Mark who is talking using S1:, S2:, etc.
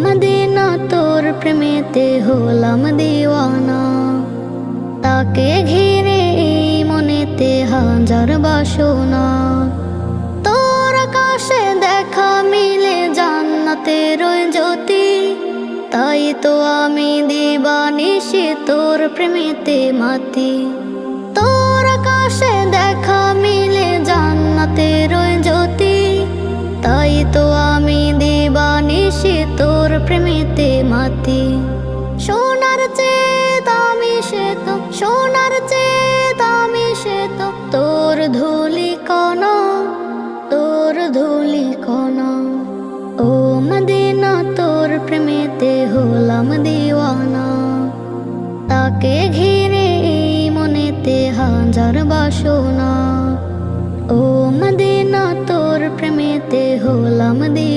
S1: Medina তোর প্রেমেতে হলাম দিওয়ানা। তাকে ঘিরে এই মনেতে হাজার বাসনা। তোর আকাশে দেখা মিলে জান্নাতের ওই জ্যোতি। তাই তো আমি দিবানিশি তোর প্রেমেতে মাতি। তোর আকাশে দেখা মিলে জান্নাতের ওই জ্যোতি। তাই তো আমি দিবানিশি তোর প্রেমেতে মাতি। সোনার চেয়ে দামি সে তো, সোনার চেয়ে দামি সে তো তোর ধুলি কণা, তোর ধুলি কণা। ও মদিনা তোর প্রেমেতে হলাম দিওয়ানা। তাকে ঘিরে এই মনেতে হাজার বাসনা। ও মদিনা তোর প্রেমেতে হলাম দিওয়ানা।